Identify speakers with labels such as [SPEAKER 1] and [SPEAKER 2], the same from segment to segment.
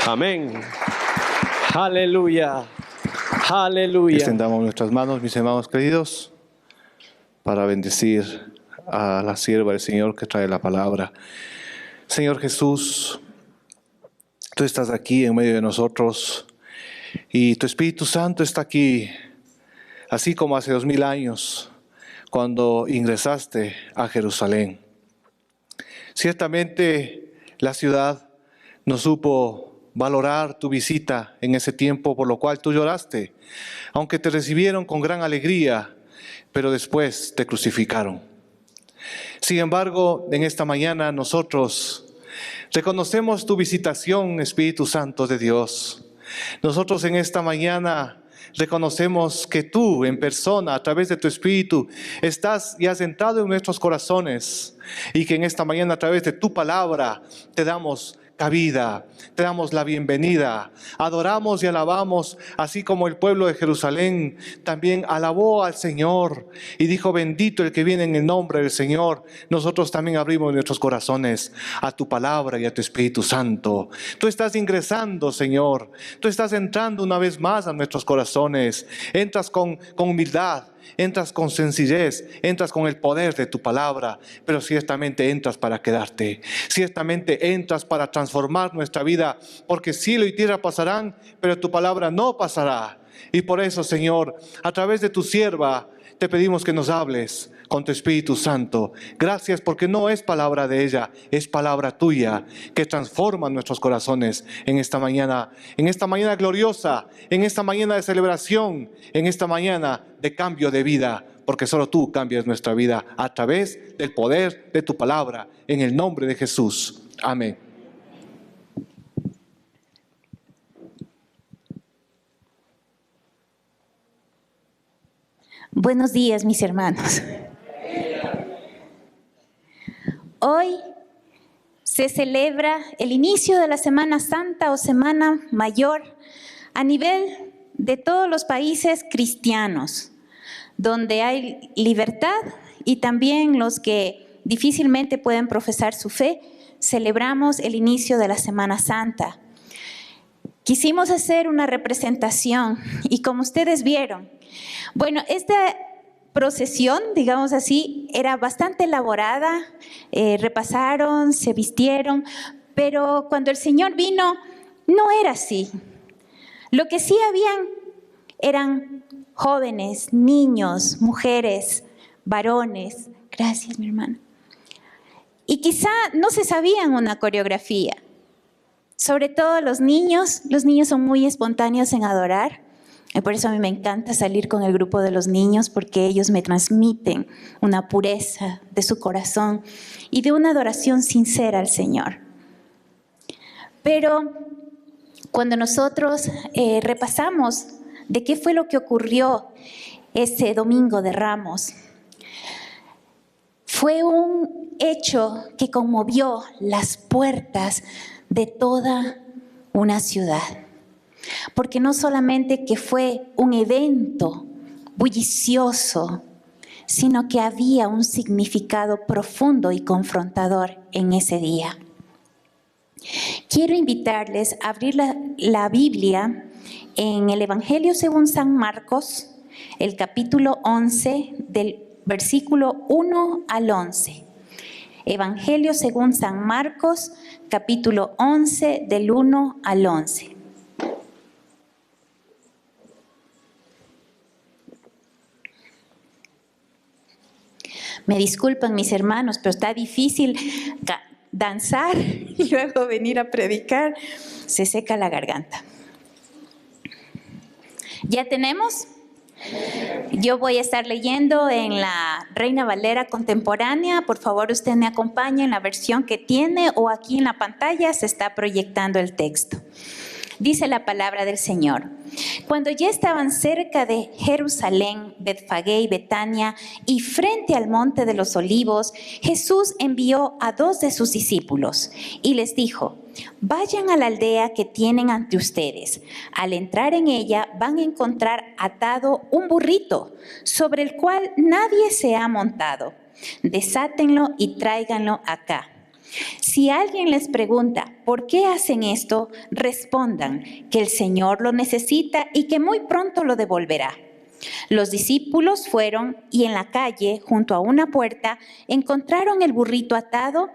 [SPEAKER 1] Amén. Aleluya. Aleluya.
[SPEAKER 2] Extendamos nuestras manos, mis hermanos queridos, para bendecir a la sierva del Señor que trae la palabra. Señor Jesús, tú estás aquí en medio de nosotros y tu Espíritu Santo está aquí, así como hace 2000 años, cuando ingresaste a Jerusalén. Ciertamente la ciudad no supo valorar tu visita en ese tiempo, por lo cual tú lloraste, aunque te recibieron con gran alegría, pero después te crucificaron. Sin embargo, en esta mañana nosotros reconocemos tu visitación, Espíritu Santo de Dios. Nosotros en esta mañana reconocemos que tú en persona, a través de tu Espíritu, estás y has entrado en nuestros corazones, y que en esta mañana a través de tu palabra te damos cabida, te damos la bienvenida, adoramos y alabamos, así como el pueblo de Jerusalén también alabó al Señor y dijo: bendito el que viene en el nombre del Señor. Nosotros también abrimos nuestros corazones a tu palabra y a tu Espíritu Santo. Tú estás ingresando, Señor, tú estás entrando una vez más a nuestros corazones. Entras con humildad, entras con sencillez, entras con el poder de tu palabra, pero ciertamente entras para quedarte. Ciertamente entras para transformar nuestra vida, porque cielo y tierra pasarán, pero tu palabra no pasará. Y por eso, Señor, a través de tu sierva, te pedimos que nos hables con tu Espíritu Santo. Gracias porque no es palabra de ella, es palabra tuya que transforma nuestros corazones en esta mañana gloriosa, en esta mañana de celebración, en esta mañana de cambio de vida, porque solo tú cambias nuestra vida a través del poder de tu palabra, en el nombre de Jesús. Amén.
[SPEAKER 3] Buenos días, mis hermanos. Hoy se celebra el inicio de la Semana Santa o Semana Mayor a nivel de todos los países cristianos, donde hay libertad y también los que difícilmente pueden profesar su fe, celebramos el inicio de la Semana Santa. Quisimos hacer una representación y como ustedes vieron, bueno, esta procesión, digamos así, era bastante elaborada, repasaron, se vistieron, pero cuando el Señor vino, no era así. Lo que sí habían eran jóvenes, niños, mujeres, varones. Gracias, mi hermana. Y quizá no se sabían una coreografía. Sobre todo los niños son muy espontáneos en adorar. Y por eso a mí me encanta salir con el grupo de los niños, porque ellos me transmiten una pureza de su corazón y de una adoración sincera al Señor. Pero cuando nosotros repasamos de qué fue lo que ocurrió ese domingo de Ramos, fue un hecho que conmovió las puertas de toda una ciudad. Porque no solamente que fue un evento bullicioso, sino que había un significado profundo y confrontador en ese día. Quiero invitarles a abrir la Biblia en el Evangelio según San Marcos, el capítulo 11, del versículo 1 al 11. Evangelio según San Marcos, capítulo 11, del 1 al 11. Me disculpan mis hermanos, pero está difícil danzar y luego venir a predicar. Se seca la garganta. ¿Ya tenemos? Yo voy a estar leyendo en la Reina Valera contemporánea. Por favor, usted me acompaña en la versión que tiene o aquí en la pantalla se está proyectando el texto. Dice la palabra del Señor. Cuando ya estaban cerca de Jerusalén, Betfagé y Betania, y frente al monte de los Olivos, Jesús envió a 2 de sus discípulos y les dijo: vayan a la aldea que tienen ante ustedes. Al entrar en ella van a encontrar atado un burrito sobre el cual nadie se ha montado. Desátenlo y tráiganlo acá. Si alguien les pregunta ¿por qué hacen esto?, respondan que el Señor lo necesita y que muy pronto lo devolverá. Los discípulos fueron y en la calle, junto a una puerta, encontraron el burrito atado.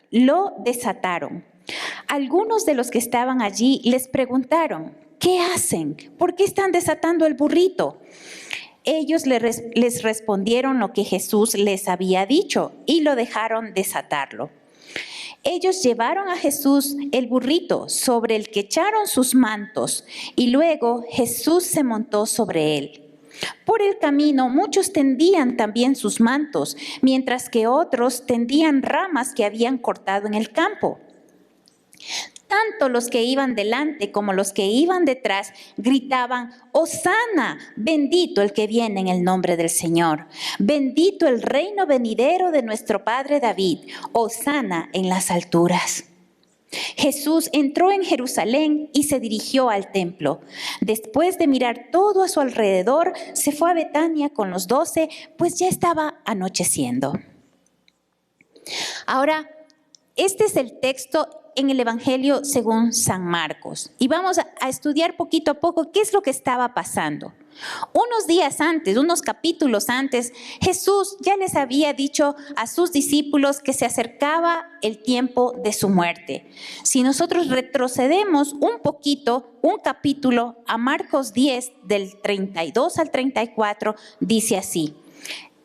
[SPEAKER 3] Lo desataron. Algunos de los que estaban allí les preguntaron: ¿qué hacen? ¿Por qué están desatando el burrito? Ellos les respondieron lo que Jesús les había dicho y lo dejaron desatarlo. Ellos llevaron a Jesús el burrito sobre el que echaron sus mantos y luego Jesús se montó sobre él. Por el camino muchos tendían también sus mantos, mientras que otros tendían ramas que habían cortado en el campo. Tanto los que iban delante como los que iban detrás gritaban: ¡Hosana! Bendito el que viene en el nombre del Señor. Bendito el reino venidero de nuestro padre David. ¡Hosana en las alturas! Jesús entró en Jerusalén y se dirigió al templo. Después de mirar todo a su alrededor, se fue a Betania con los 12, pues ya estaba anocheciendo. Ahora, este es el texto en el Evangelio según San Marcos. Y vamos a estudiar poquito a poco qué es lo que estaba pasando. Unos días antes, unos capítulos antes, Jesús ya les había dicho a sus discípulos que se acercaba el tiempo de su muerte. Si nosotros retrocedemos un poquito, un capítulo, a Marcos 10, del 32 al 34, dice así: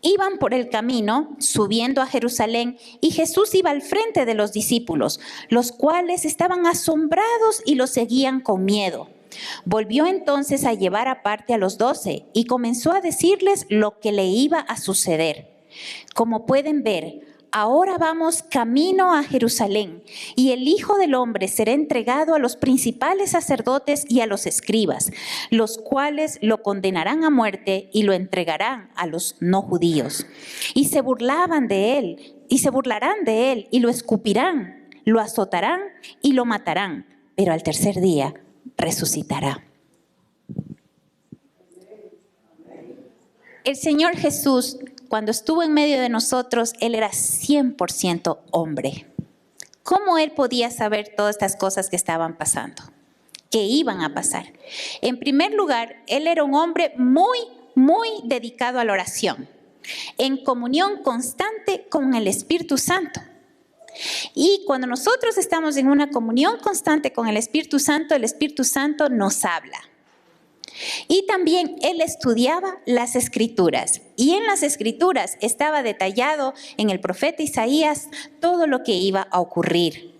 [SPEAKER 3] iban por el camino, subiendo a Jerusalén, y Jesús iba al frente de los discípulos, los cuales estaban asombrados y lo seguían con miedo. Volvió entonces a llevar aparte a los 12 y comenzó a decirles lo que le iba a suceder. Como pueden ver, ahora vamos camino a Jerusalén, y el Hijo del Hombre será entregado a los principales sacerdotes y a los escribas, los cuales lo condenarán a muerte y lo entregarán a los no judíos. Y se burlarán de él, y lo escupirán, lo azotarán y lo matarán, pero al tercer día resucitará. El Señor Jesús, cuando estuvo en medio de nosotros, Él era 100% hombre. ¿Cómo Él podía saber todas estas cosas que estaban pasando, que iban a pasar? En primer lugar, Él era un hombre muy dedicado a la oración, en comunión constante con el Espíritu Santo. Y cuando nosotros estamos en una comunión constante con el Espíritu Santo nos habla. Y también Él estudiaba las Escrituras. Y en las Escrituras estaba detallado en el profeta Isaías todo lo que iba a ocurrir.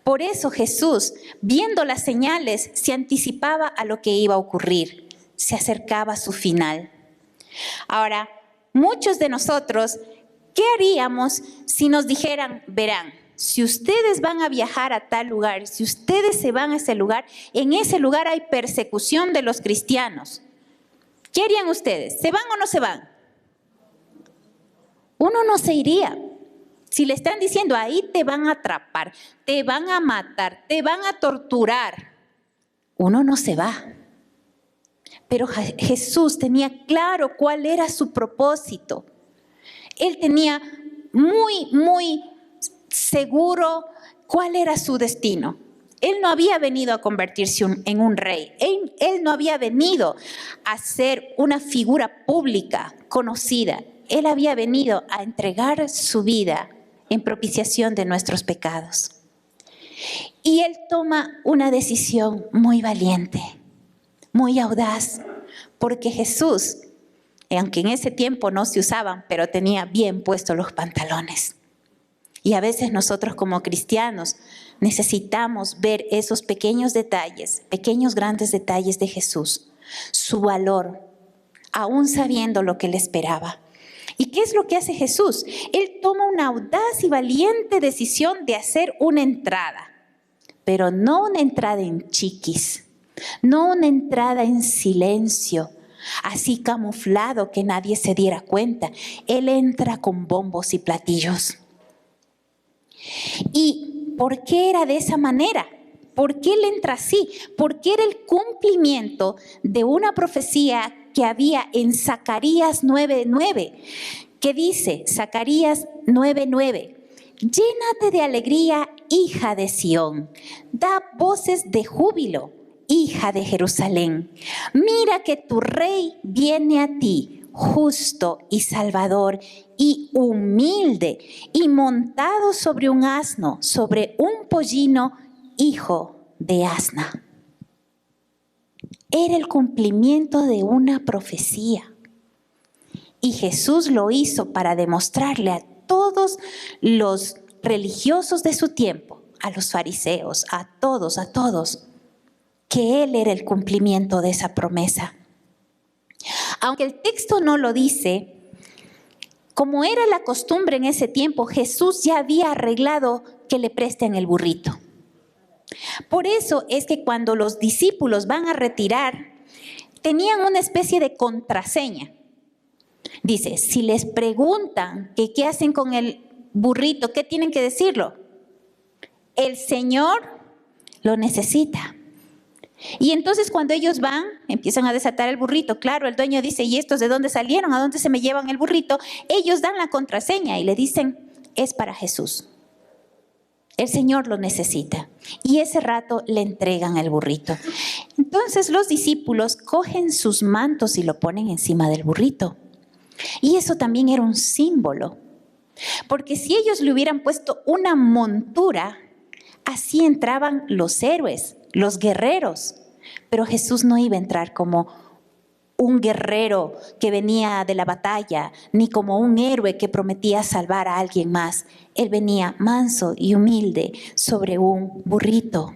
[SPEAKER 3] Por eso Jesús, viendo las señales, se anticipaba a lo que iba a ocurrir. Se acercaba a su final. Ahora, muchos de nosotros, ¿qué haríamos si nos dijeran, verán, si ustedes van a viajar a tal lugar, si ustedes se van a ese lugar, en ese lugar hay persecución de los cristianos? ¿Qué harían ustedes? ¿Se van o no se van? Uno no se iría. Si le están diciendo, ahí te van a atrapar, te van a matar, te van a torturar, uno no se va. Pero Jesús tenía claro cuál era su propósito. Él tenía muy seguro cuál era su destino. Él no había venido a convertirse en un rey. Él no había venido a ser una figura pública, conocida. Él había venido a entregar su vida en propiciación de nuestros pecados. Y Él toma una decisión muy valiente, muy audaz, porque Jesús, aunque en ese tiempo no se usaban, pero tenía bien puestos los pantalones. Y a veces nosotros como cristianos necesitamos ver esos pequeños detalles, pequeños grandes detalles de Jesús, su valor, aún sabiendo lo que le esperaba. ¿Y qué es lo que hace Jesús? Él toma una audaz y valiente decisión de hacer una entrada, pero no una entrada en chiquis, no una entrada en silencio, así camuflado que nadie se diera cuenta. Él entra con bombos y platillos. ¿Y por qué era de esa manera? ¿Por qué Él entra así? Porque era el cumplimiento de una profecía que había en Zacarías 9:9, que dice, Zacarías 9:9, llénate de alegría, hija de Sión, da voces de júbilo, hija de Jerusalén. Mira que tu rey viene a ti, justo y salvador y humilde, y montado sobre un asno, sobre un pollino, hijo de asna. Era el cumplimiento de una profecía. Y Jesús lo hizo para demostrarle a todos los religiosos de su tiempo, a los fariseos, a todos, que Él era el cumplimiento de esa promesa. Aunque el texto no lo dice, como era la costumbre en ese tiempo, Jesús ya había arreglado que le presten el burrito. Por eso es que cuando los discípulos van a retirar, tenían una especie de contraseña. Dice, si les preguntan que qué hacen con el burrito, ¿qué tienen que decirlo? El Señor lo necesita. Y entonces cuando ellos van, empiezan a desatar el burrito. Claro, el dueño dice, ¿y estos de dónde salieron? ¿A dónde se me llevan el burrito? Ellos dan la contraseña y le dicen, es para Jesús. El Señor lo necesita. Y ese rato le entregan el burrito. Entonces los discípulos cogen sus mantos y lo ponen encima del burrito. Y eso también era un símbolo. Porque si ellos le hubieran puesto una montura, así entraban los héroes, los guerreros. Pero Jesús no iba a entrar como un guerrero que venía de la batalla, ni como un héroe que prometía salvar a alguien más. Él venía manso y humilde sobre un burrito.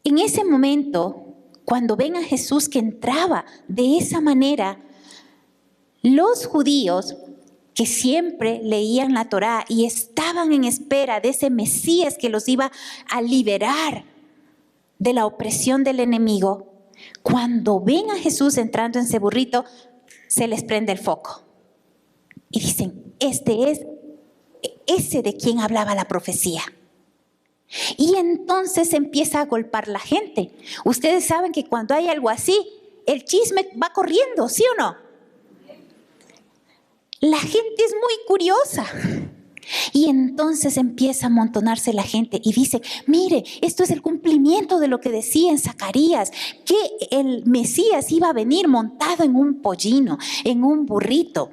[SPEAKER 3] En ese momento, cuando ven a Jesús que entraba de esa manera, los judíos que siempre leían la Torá y estaban en espera de ese Mesías que los iba a liberar de la opresión del enemigo, cuando ven a Jesús entrando en ese burrito, se les prende el foco. Y dicen, este es ese de quien hablaba la profecía. Y entonces empieza a golpear la gente. Ustedes saben que cuando hay algo así, el chisme va corriendo, ¿sí o no? La gente es muy curiosa. Y entonces empieza a amontonarse la gente y dice, mire, esto es el cumplimiento de lo que decía en Zacarías, que el Mesías iba a venir montado en un pollino, en un burrito.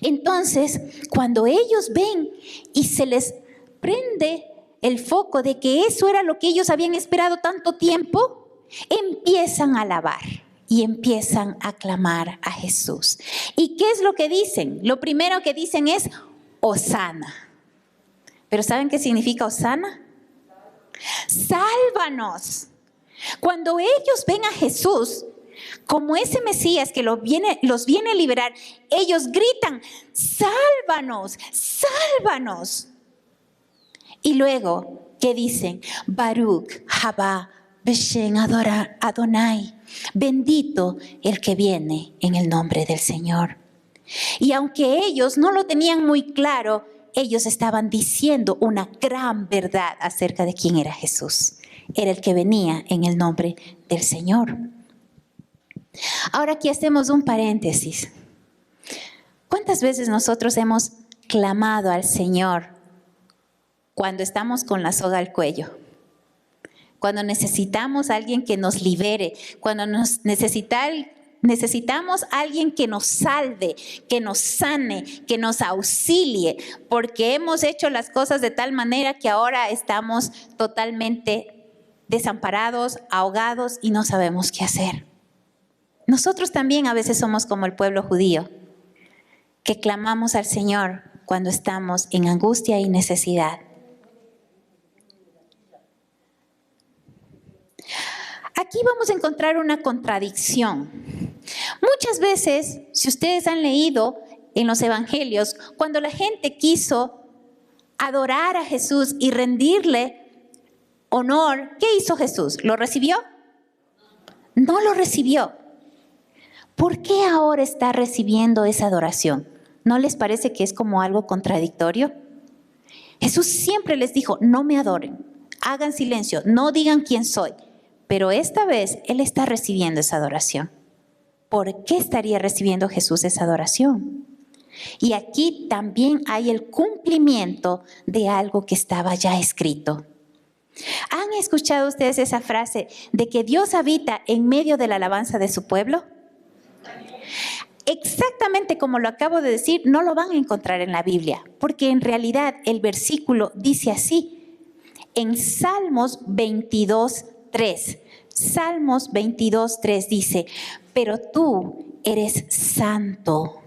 [SPEAKER 3] Entonces, cuando ellos ven y se les prende el foco de que eso era lo que ellos habían esperado tanto tiempo, empiezan a alabar y empiezan a clamar a Jesús. ¿Y qué es lo que dicen? Lo primero que dicen es Hosana. ¿Pero saben qué significa Hosana? Sálvanos. Cuando ellos ven a Jesús como ese Mesías que los viene a liberar, ellos gritan, sálvanos, sálvanos. Y luego, ¿qué dicen? Baruch haba Beshem Adonai. Bendito el que viene en el nombre del Señor. Y aunque ellos no lo tenían muy claro, ellos estaban diciendo una gran verdad acerca de quién era Jesús. Era el que venía en el nombre del Señor. Ahora aquí hacemos un paréntesis. ¿Cuántas veces nosotros hemos clamado al Señor cuando estamos con la soga al cuello? Cuando necesitamos a alguien que nos libere, cuando necesitamos a alguien que nos salve, que nos sane, que nos auxilie, porque hemos hecho las cosas de tal manera que ahora estamos totalmente desamparados, ahogados y no sabemos qué hacer. Nosotros también a veces somos como el pueblo judío, que clamamos al Señor cuando estamos en angustia y necesidad. Aquí vamos a encontrar una contradicción. Muchas veces, si ustedes han leído en los evangelios, cuando la gente quiso adorar a Jesús y rendirle honor, ¿qué hizo Jesús? ¿Lo recibió? No lo recibió. ¿Por qué ahora está recibiendo esa adoración? ¿No les parece que es como algo contradictorio? Jesús siempre les dijo, no me adoren, hagan silencio, no digan quién soy. Pero esta vez Él está recibiendo esa adoración. ¿Por qué estaría recibiendo Jesús esa adoración? Y aquí también hay el cumplimiento de algo que estaba ya escrito. ¿Han escuchado ustedes esa frase de que Dios habita en medio de la alabanza de su pueblo? Exactamente como lo acabo de decir, no lo van a encontrar en la Biblia, porque en realidad el versículo dice así, en Salmos 22:3. Salmos 22:3 dice, pero tú eres santo,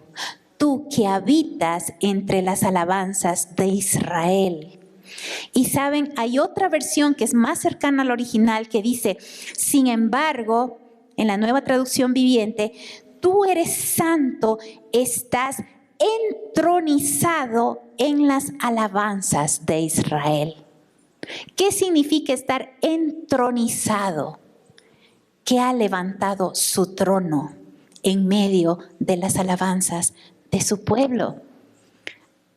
[SPEAKER 3] tú que habitas entre las alabanzas de Israel. Y saben, hay otra versión que es más cercana al original que dice, sin embargo, en la Nueva Traducción Viviente, tú eres santo, estás entronizado en las alabanzas de Israel. ¿Qué significa estar entronizado? Que ha levantado su trono en medio de las alabanzas de su pueblo.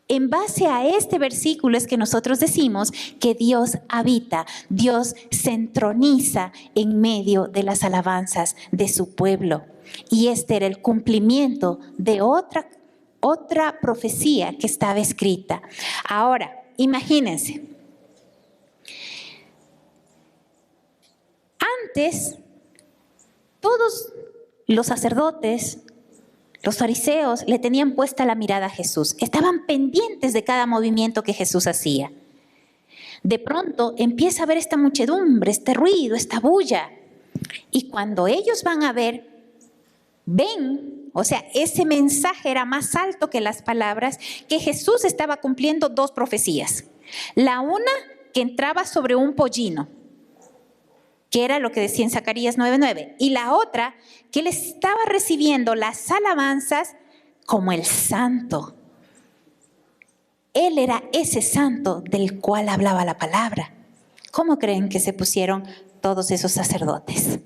[SPEAKER 3] En base a este versículo es que nosotros decimos que Dios habita, Dios se entroniza en medio de las alabanzas de su pueblo. Y este era el cumplimiento de otra otra profecía que estaba escrita. Ahora, imagínense. Antes, todos los sacerdotes, los fariseos, le tenían puesta la mirada a Jesús. Estaban pendientes de cada movimiento que Jesús hacía. De pronto empieza a ver esta muchedumbre, este ruido, esta bulla. Y cuando ellos van a ver, ven, o sea, ese mensaje era más alto que las palabras, que Jesús estaba cumpliendo 2 profecías. La una, que entraba sobre un pollino, que era lo que decía en Zacarías 9:9. Y la otra, que él estaba recibiendo las alabanzas como el santo. Él era ese santo del cual hablaba la palabra. ¿Cómo creen que se pusieron todos esos sacerdotes?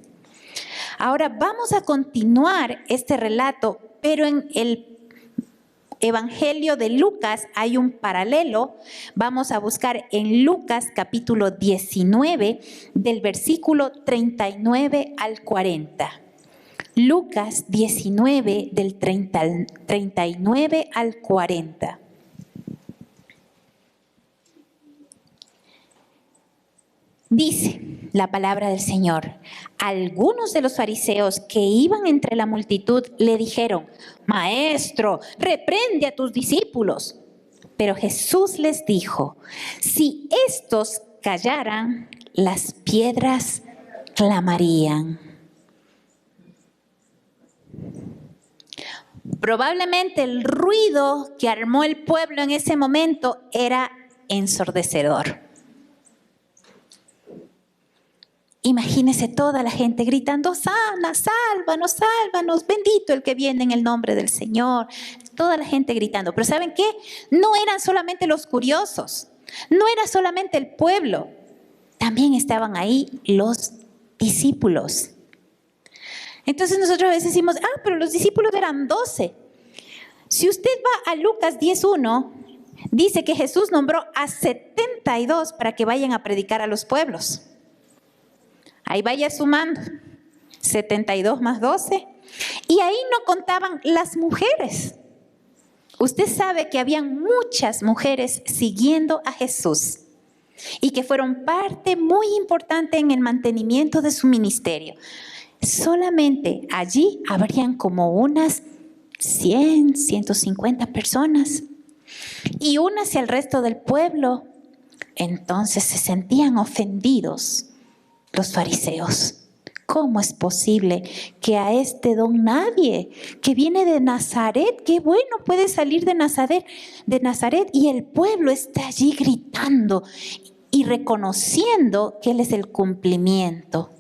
[SPEAKER 3] Ahora vamos a continuar este relato, pero en el Evangelio de Lucas hay un paralelo. Vamos a buscar en Lucas capítulo 19 del versículo 39 al 40. Lucas 19 del 39 al 40. Dice la palabra del Señor: algunos de los fariseos que iban entre la multitud le dijeron: Maestro, reprende a tus discípulos. Pero Jesús les dijo: si estos callaran, las piedras clamarían. Probablemente el ruido que armó el pueblo en ese momento era ensordecedor. Imagínese toda la gente gritando: sana, sálvanos, sálvanos, bendito el que viene en el nombre del Señor. Toda la gente gritando. Pero ¿saben qué? No eran solamente los curiosos, no era solamente el pueblo, también estaban ahí los discípulos. Entonces nosotros a veces decimos: pero los discípulos eran 12. Si usted va a Lucas 10:1, dice que Jesús nombró a 72 para que vayan a predicar a los pueblos. Ahí vaya sumando, 72 más 12. Y ahí no contaban las mujeres. Usted sabe que habían muchas mujeres siguiendo a Jesús y que fueron parte muy importante en el mantenimiento de su ministerio. Solamente allí habrían como unas 100, 150 personas. Y únase al resto del pueblo. Entonces se sentían ofendidos los fariseos. ¿Cómo es posible que a este don nadie, que viene de Nazaret, qué bueno puede salir de Nazaret, y el pueblo está allí gritando y reconociendo que Él es el cumplimiento?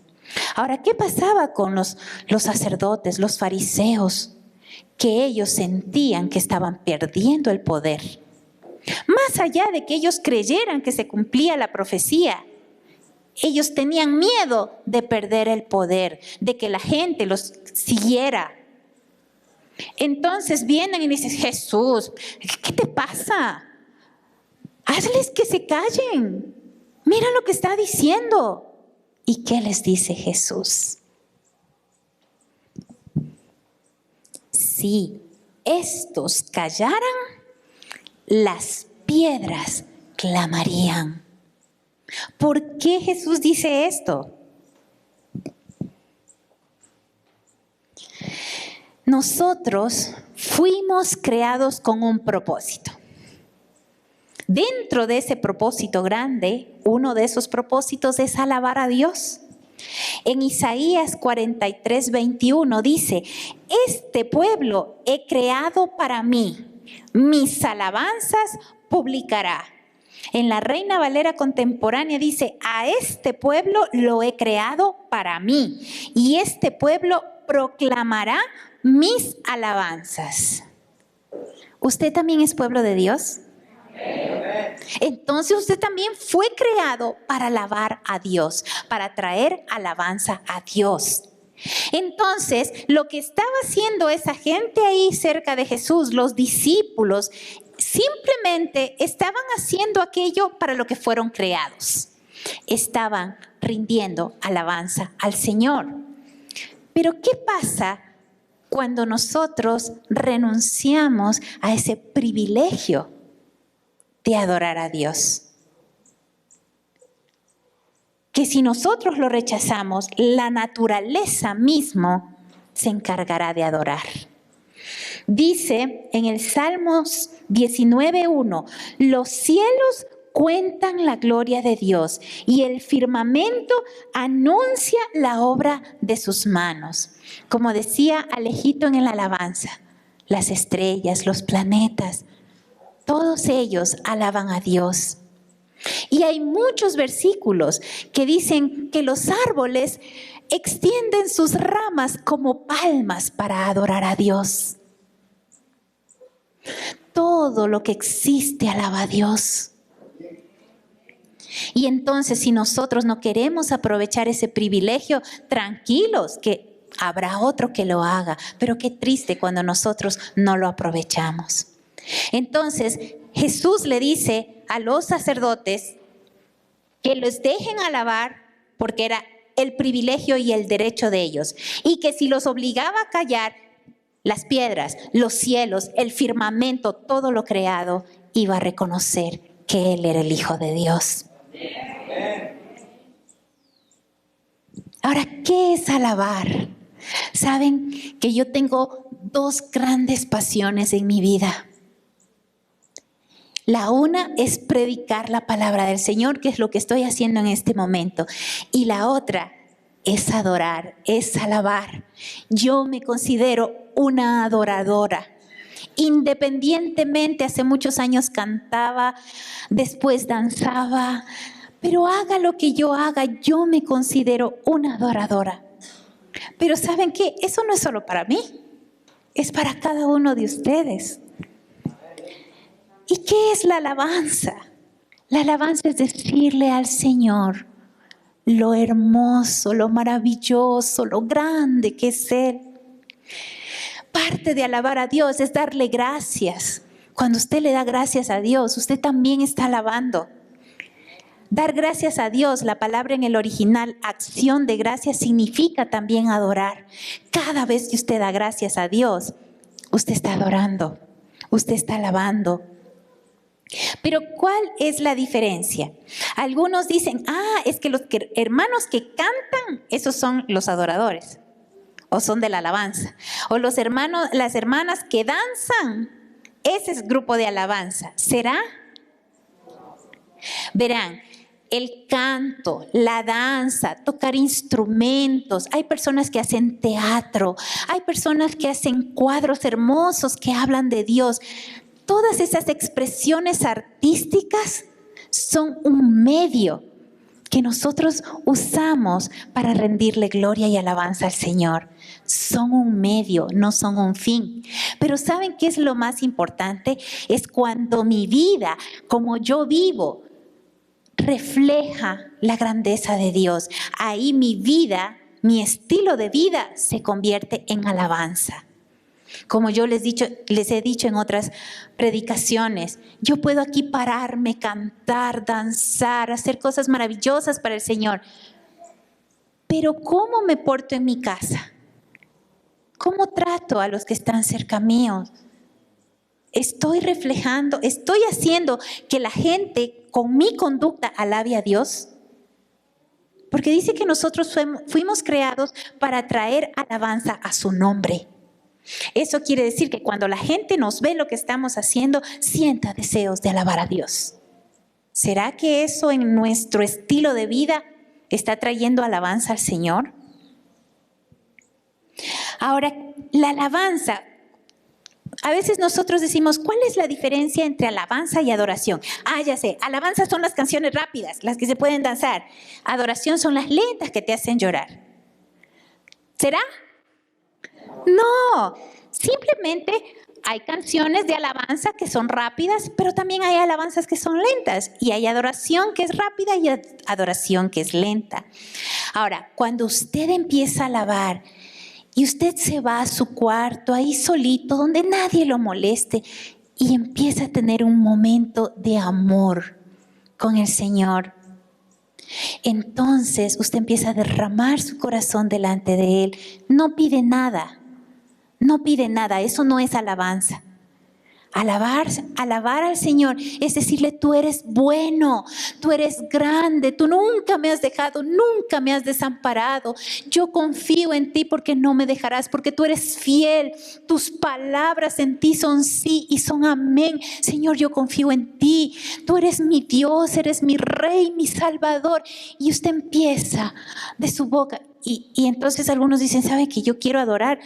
[SPEAKER 3] Ahora, ¿qué pasaba con los sacerdotes, los fariseos? Que ellos sentían que estaban perdiendo el poder. Más allá de que ellos creyeran que se cumplía la profecía, ellos tenían miedo de perder el poder, de que la gente los siguiera. Entonces vienen y dicen: Jesús, ¿qué te pasa? Hazles que se callen. Mira lo que está diciendo. ¿Y qué les dice Jesús? Si estos callaran, las piedras clamarían. ¿Por qué Jesús dice esto? Nosotros fuimos creados con un propósito. Dentro de ese propósito grande, uno de esos propósitos es alabar a Dios. En Isaías 43:21 dice: este pueblo he creado para mí, mis alabanzas publicará. En la Reina Valera contemporánea dice: a este pueblo lo he creado para mí, y este pueblo proclamará mis alabanzas. ¿Usted también es pueblo de Dios? Entonces usted también fue creado para alabar a Dios, para traer alabanza a Dios. Entonces, lo que estaba haciendo esa gente ahí cerca de Jesús, los discípulos, simplemente estaban haciendo aquello para lo que fueron creados. Estaban rindiendo alabanza al Señor. Pero ¿qué pasa cuando nosotros renunciamos a ese privilegio de adorar a Dios. Que si nosotros lo rechazamos, la naturaleza mismo se encargará de adorar. Dice en el Salmos 19:1, los cielos cuentan la gloria de Dios y el firmamento anuncia la obra de sus manos. Como decía Alejito en la alabanza, las estrellas, los planetas, todos ellos alaban a Dios. Y hay muchos versículos que dicen que los árboles extienden sus ramas como palmas para adorar a Dios. Todo lo que existe alaba a Dios. Y entonces, si nosotros no queremos aprovechar ese privilegio, tranquilos, que habrá otro que lo haga. Pero qué triste cuando nosotros no lo aprovechamos. Entonces, Jesús le dice a los sacerdotes que los dejen alabar porque era el privilegio y el derecho de ellos. Y que si los obligaba a callar, las piedras, los cielos, el firmamento, todo lo creado, iba a reconocer que Él era el Hijo de Dios. Ahora, ¿qué es alabar? Saben que yo tengo dos grandes pasiones en mi vida. La una es predicar la palabra del Señor, que es lo que estoy haciendo en este momento. Y la otra es adorar, es alabar. Yo me considero una adoradora. Independientemente, hace muchos años cantaba, después danzaba, pero haga lo que yo haga, yo me considero una adoradora. Pero ¿saben qué? Eso no es solo para mí, es para cada uno de ustedes. ¿Y qué es la alabanza? La alabanza es decirle al Señor lo hermoso, lo maravilloso, lo grande que es Él. Parte de alabar a Dios es darle gracias. Cuando usted le da gracias a Dios, usted también está alabando. Dar gracias a Dios, la palabra en el original, acción de gracias, significa también adorar. Cada vez que usted da gracias a Dios, usted está adorando, usted está alabando. Pero ¿cuál es la diferencia? Algunos dicen, es que los hermanos que cantan, esos son los adoradores, o son de la alabanza. O los hermanos, las hermanas que danzan, ese es grupo de alabanza. ¿Será? Verán, el canto, la danza, tocar instrumentos. Hay personas que hacen teatro, hay personas que hacen cuadros hermosos que hablan de Dios. Todas esas expresiones artísticas son un medio que nosotros usamos para rendirle gloria y alabanza al Señor. Son un medio, no son un fin. Pero ¿saben qué es lo más importante? Es cuando mi vida, como yo vivo, refleja la grandeza de Dios. Ahí mi vida, mi estilo de vida se convierte en alabanza. Como yo les he dicho en otras predicaciones, yo puedo aquí pararme, cantar, danzar, hacer cosas maravillosas para el Señor. Pero ¿cómo me porto en mi casa? ¿Cómo trato a los que están cerca mío? ¿Estoy reflejando, estoy haciendo que la gente con mi conducta alabe a Dios? Porque dice que nosotros fuimos creados para traer alabanza a su nombre. Eso quiere decir que cuando la gente nos ve lo que estamos haciendo, sienta deseos de alabar a Dios. ¿Será que eso en nuestro estilo de vida está trayendo alabanza al Señor? Ahora, la alabanza, a veces nosotros decimos, ¿cuál es la diferencia entre alabanza y adoración? Ya sé, alabanza son las canciones rápidas, las que se pueden danzar. Adoración son las lentas que te hacen llorar. ¿Será? No, simplemente hay canciones de alabanza que son rápidas, pero también hay alabanzas que son lentas. Y hay adoración que es rápida y adoración que es lenta. Ahora, cuando usted empieza a alabar y usted se va a su cuarto, ahí solito, donde nadie lo moleste, y empieza a tener un momento de amor con el Señor, entonces usted empieza a derramar su corazón delante de Él. No pide nada. No pide nada, eso no es alabanza. Alabar al Señor es decirle: tú eres bueno, tú eres grande, tú nunca me has dejado, nunca me has desamparado. Yo confío en ti porque no me dejarás, porque tú eres fiel. Tus palabras en ti son sí y son amén. Señor, yo confío en ti. Tú eres mi Dios, eres mi Rey, mi Salvador. Y usted empieza de su boca. Y entonces algunos dicen: ¿sabe que yo quiero adorar?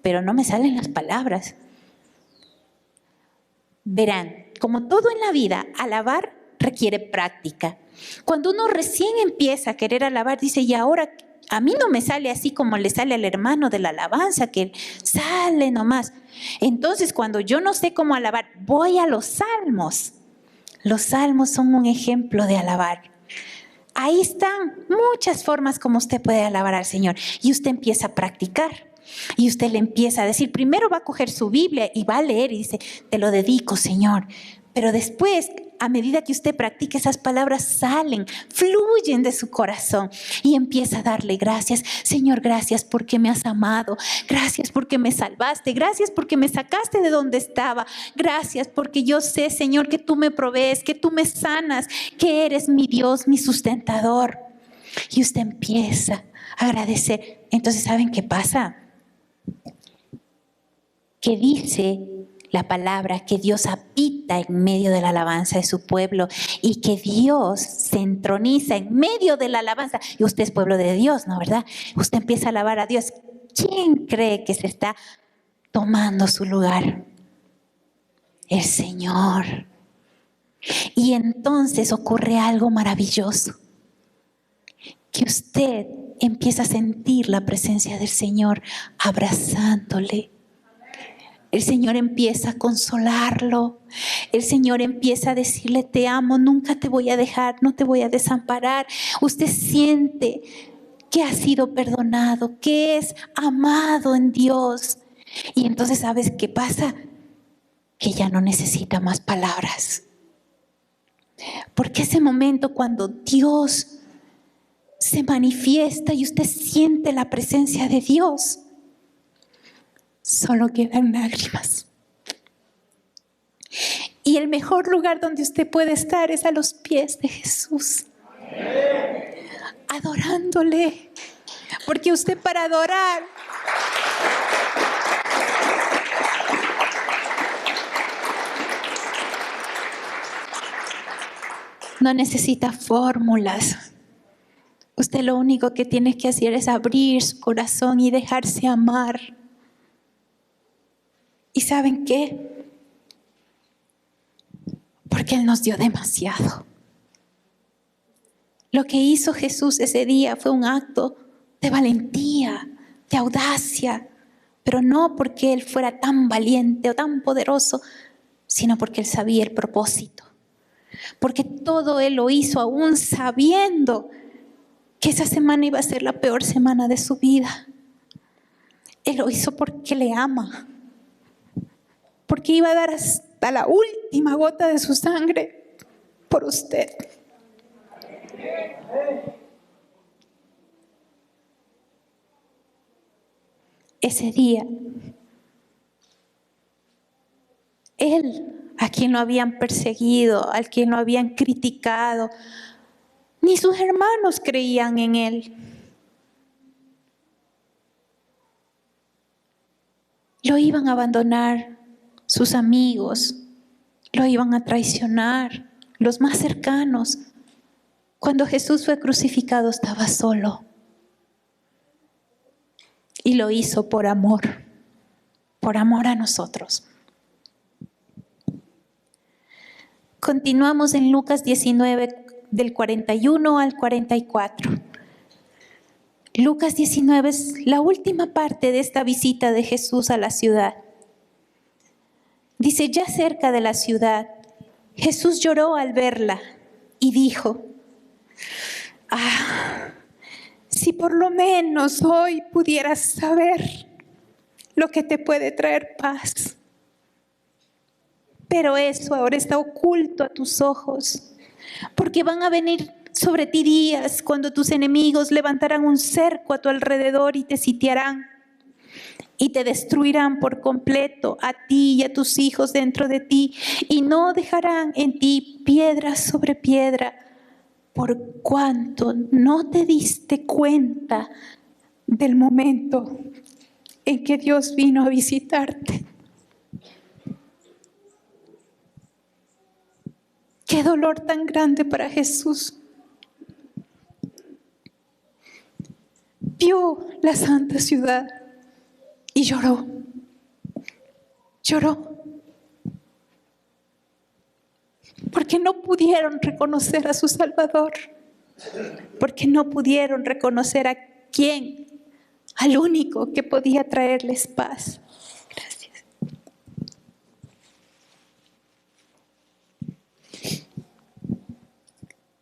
[SPEAKER 3] Pero no me salen las palabras. Verán, como todo en la vida, alabar requiere práctica. Cuando uno recién empieza a querer alabar, dice: y ahora a mí no me sale así como le sale al hermano de la alabanza, que sale nomás. Entonces, cuando yo no sé cómo alabar, voy a los salmos. Los salmos son un ejemplo de alabar. Ahí están muchas formas como usted puede alabar al Señor. Y usted empieza a practicar. Y usted le empieza a decir: primero va a coger su Biblia y va a leer y dice: te lo dedico, Señor. Pero después, a medida que usted practica, esas palabras salen, fluyen de su corazón y empieza a darle gracias. Señor, gracias porque me has amado. Gracias porque me salvaste. Gracias porque me sacaste de donde estaba. Gracias porque yo sé, Señor, que tú me provees, que tú me sanas, que eres mi Dios, mi sustentador. Y usted empieza a agradecer. Entonces, ¿saben qué pasa? Que dice la palabra que Dios habita en medio de la alabanza de su pueblo y que Dios se entroniza en medio de la alabanza. Y usted es pueblo de Dios, ¿no, verdad? Usted empieza a alabar a Dios. ¿Quién cree que se está tomando su lugar? El Señor. Y entonces ocurre algo maravilloso. Que usted empieza a sentir la presencia del Señor abrazándole. El Señor empieza a consolarlo. El Señor empieza a decirle: te amo, nunca te voy a dejar, no te voy a desamparar. Usted siente que ha sido perdonado, que es amado en Dios. Y entonces, ¿sabes qué pasa? Que ya no necesita más palabras. Porque ese momento cuando Dios se manifiesta y usted siente la presencia de Dios, solo quedan lágrimas. Y el mejor lugar donde usted puede estar es a los pies de Jesús, adorándole. Porque usted, para adorar, no necesita fórmulas. Usted lo único que tiene que hacer es abrir su corazón y dejarse amar. ¿Y saben qué? Porque Él nos dio demasiado. Lo que hizo Jesús ese día fue un acto de valentía, de audacia, pero no porque Él fuera tan valiente o tan poderoso, sino porque Él sabía el propósito. Porque todo Él lo hizo aún sabiendo que esa semana iba a ser la peor semana de su vida. Él lo hizo porque le ama. Porque iba a dar hasta la última gota de su sangre por usted. Ese día, Él, a quien lo habían perseguido, al quien lo habían criticado, ni sus hermanos creían en Él. Lo iban a abandonar sus amigos, lo iban a traicionar, los más cercanos. Cuando Jesús fue crucificado estaba solo. Y lo hizo por amor a nosotros. Continuamos en Lucas 19, del 41 al 44. Lucas 19 es la última parte de esta visita de Jesús a la ciudad. Dice: ya cerca de la ciudad, Jesús lloró al verla y dijo: si por lo menos hoy pudieras saber lo que te puede traer paz. Pero eso ahora está oculto a tus ojos, porque van a venir sobre ti días cuando tus enemigos levantarán un cerco a tu alrededor y te sitiarán. y te destruirán por completo a ti y a tus hijos dentro de ti, y no dejarán en ti piedra sobre piedra, por cuanto no te diste cuenta del momento en que Dios vino a visitarte. Qué dolor tan grande para Jesús. Vio la santa ciudad y lloró. Lloró. Porque no pudieron reconocer a su Salvador. Porque no pudieron reconocer a quién, al único que podía traerles paz. Gracias.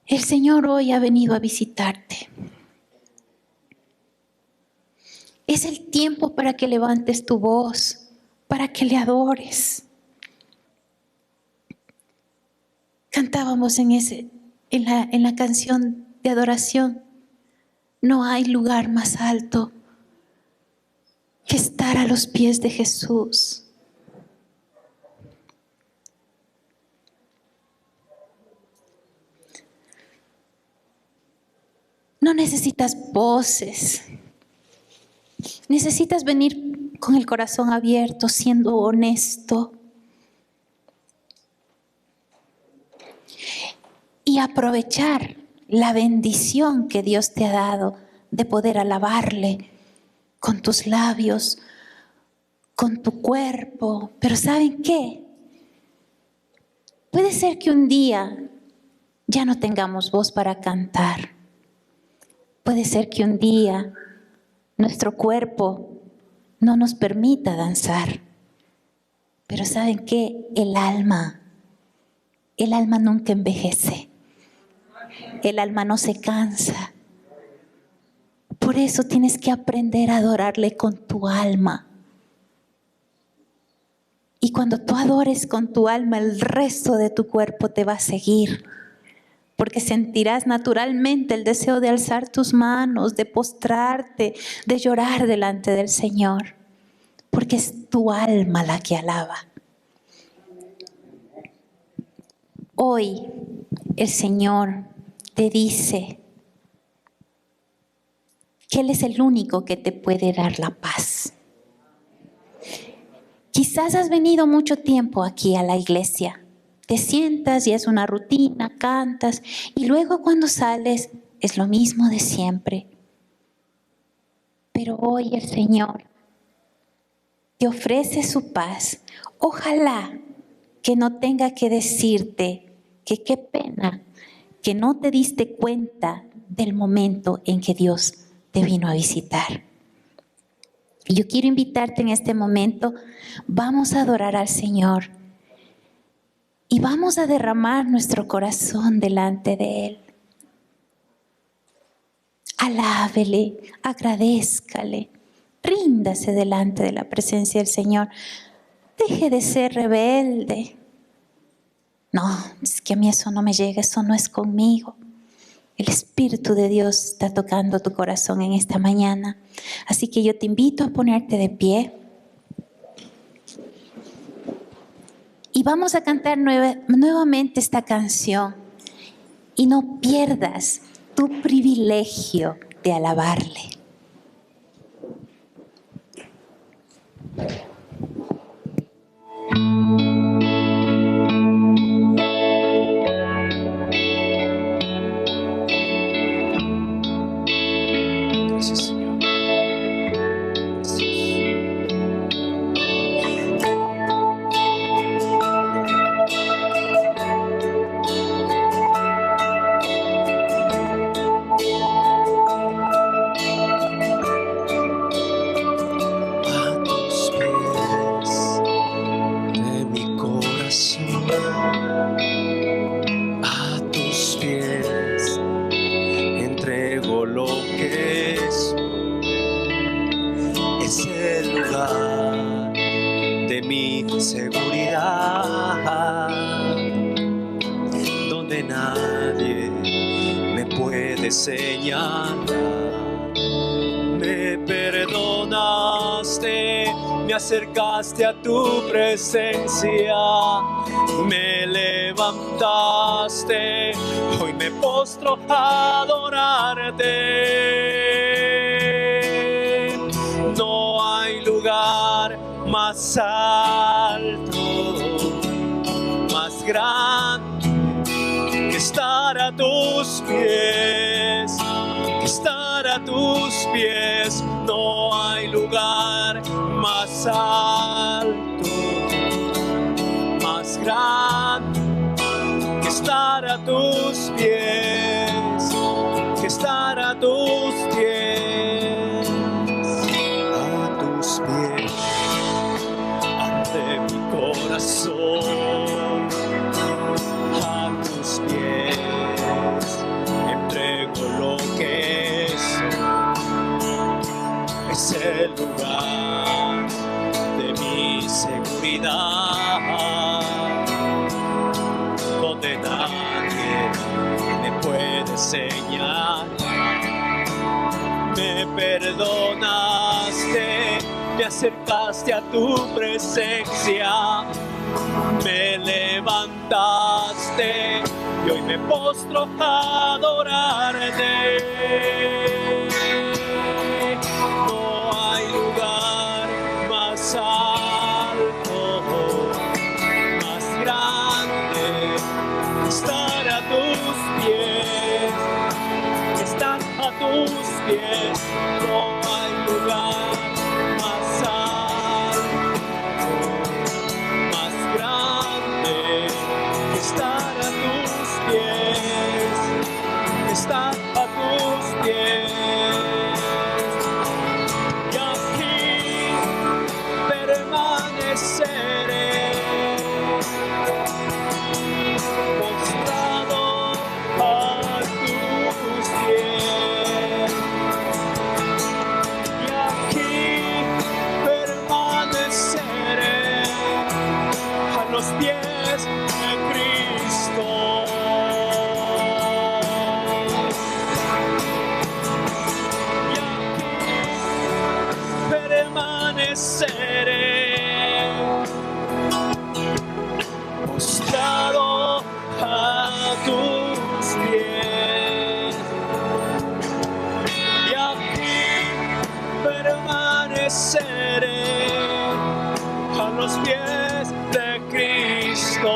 [SPEAKER 3] El Señor hoy ha venido a visitarte. Es el tiempo para que levantes tu voz, para que le adores. Cantábamos en la canción de adoración: no hay lugar más alto que estar a los pies de Jesús. No necesitas voces. Necesitas venir con el corazón abierto, siendo honesto. Y aprovechar la bendición que Dios te ha dado de poder alabarle con tus labios, con tu cuerpo. Pero ¿saben qué? Puede ser que un día ya no tengamos voz para cantar. Puede ser que un día nuestro cuerpo no nos permita danzar. Pero ¿saben qué? El alma nunca envejece. El alma no se cansa. Por eso tienes que aprender a adorarle con tu alma. Y cuando tú adores con tu alma, el resto de tu cuerpo te va a seguir. Porque sentirás naturalmente el deseo de alzar tus manos, de postrarte, de llorar delante del Señor. Porque es tu alma la que alaba. Hoy el Señor te dice que Él es el único que te puede dar la paz. Quizás has venido mucho tiempo aquí a la iglesia. Te sientas y es una rutina, cantas, y luego cuando sales es lo mismo de siempre. Pero hoy el Señor te ofrece su paz. Ojalá que no tenga que decirte que qué pena que no te diste cuenta del momento en que Dios te vino a visitar. Y yo quiero invitarte en este momento, vamos a adorar al Señor. Y vamos a derramar nuestro corazón delante de Él. Alábele, agradézcale, ríndase delante de la presencia del Señor. Deje de ser rebelde. No, es que a mí eso no me llega, eso no es conmigo. El Espíritu de Dios está tocando tu corazón en esta mañana. Así que yo te invito a ponerte de pie. Y vamos a cantar nuevamente esta canción. Y no pierdas tu privilegio de alabarle.
[SPEAKER 1] Gracias, Señor. Donde nadie me puede señalar, me perdonas levantaste, me acercaste a tu presencia, me levantaste, hoy me postro a adorarte. No hay lugar más alto, más grande que estar a tus pies, que estar a tus pies. No hay lugar más alto, más grande que estar a tus pies, que estar a tus pies, a tus pies, ante mi corazón, a tus pies, entrego lo que es el lugar de mi seguridad, donde nadie me puede señalar. Me perdonaste, me acercaste a tu presencia, me levantaste y hoy me postro a adorarte. No hay lugar más alto, más grande que estar a tus pies, que estar a tus pies. No hay lugar más alto, más grande que estar a tus pies, que estar a tus pies. Y aquí permaneceré, postrado a tus pies. Y aquí permaneceré a los pies de Cristo. Y aquí permaneceré, postrado a tus pies. Y aquí permaneceré a los pies de Cristo.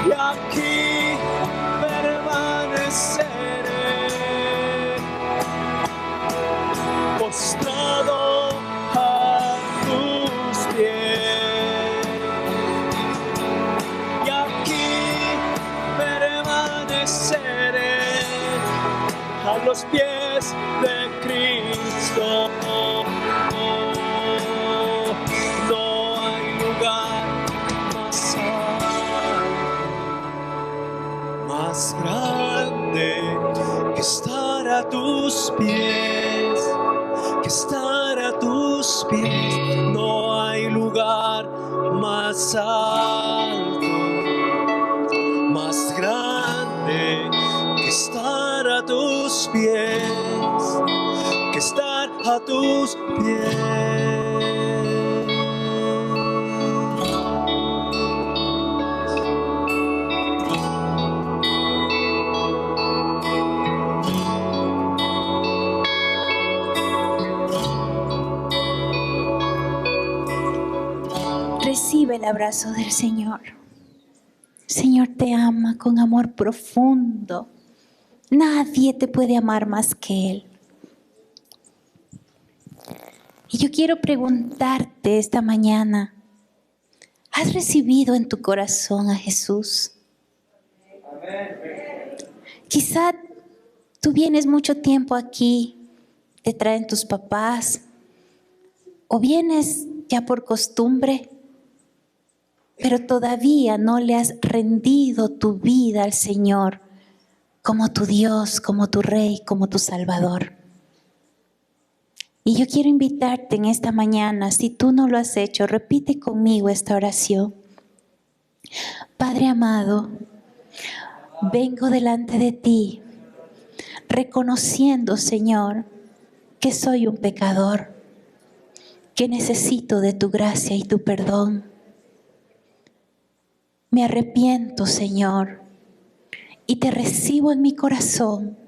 [SPEAKER 1] Y aquí permaneceré, postrado a tus pies. Y aquí permaneceré a los pies de Cristo. No hay lugar más alto, más grande que estar a tus pies, que estar a tus pies. No hay lugar más alto, más grande que estar a tus pies, que estar a tus pies.
[SPEAKER 3] Recibe el abrazo del Señor. El Señor te ama con amor profundo. Nadie te puede amar más que Él. Y yo quiero preguntarte esta mañana, ¿has recibido en tu corazón a Jesús? Quizá tú vienes mucho tiempo aquí, te traen tus papás, o vienes ya por costumbre, pero todavía no le has rendido tu vida al Señor como tu Dios, como tu Rey, como tu Salvador. Y yo quiero invitarte en esta mañana, si tú no lo has hecho, repite conmigo esta oración. Padre amado, vengo delante de ti, reconociendo, Señor, que soy un pecador, que necesito de tu gracia y tu perdón. Me arrepiento, Señor, y te recibo en mi corazón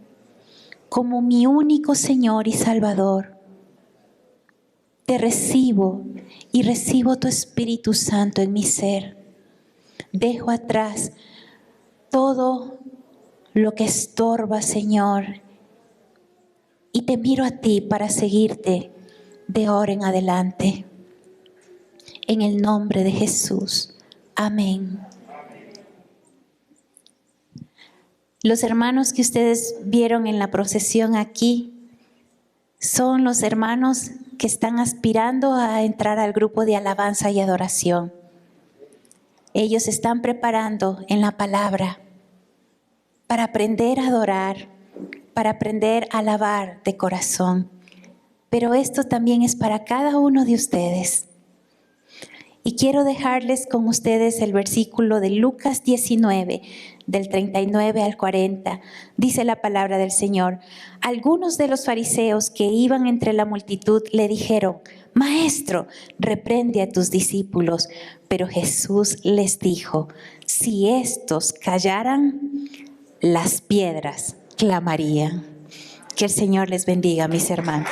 [SPEAKER 3] como mi único Señor y Salvador. Te recibo y recibo tu Espíritu Santo en mi ser. Dejo atrás todo lo que estorba, Señor, y te miro a ti para seguirte de ahora en adelante. En el nombre de Jesús. Amén. Los hermanos que ustedes vieron en la procesión aquí son los hermanos que están aspirando a entrar al grupo de alabanza y adoración. Ellos se están preparando en la palabra para aprender a adorar, para aprender a alabar de corazón. Pero esto también es para cada uno de ustedes. Y quiero dejarles con ustedes el versículo de Lucas 19, del 39 al 40. Dice la palabra del Señor: algunos de los fariseos que iban entre la multitud le dijeron: Maestro, reprende a tus discípulos. Pero Jesús les dijo: si estos callaran, las piedras clamarían. Que el Señor les bendiga, mis hermanos.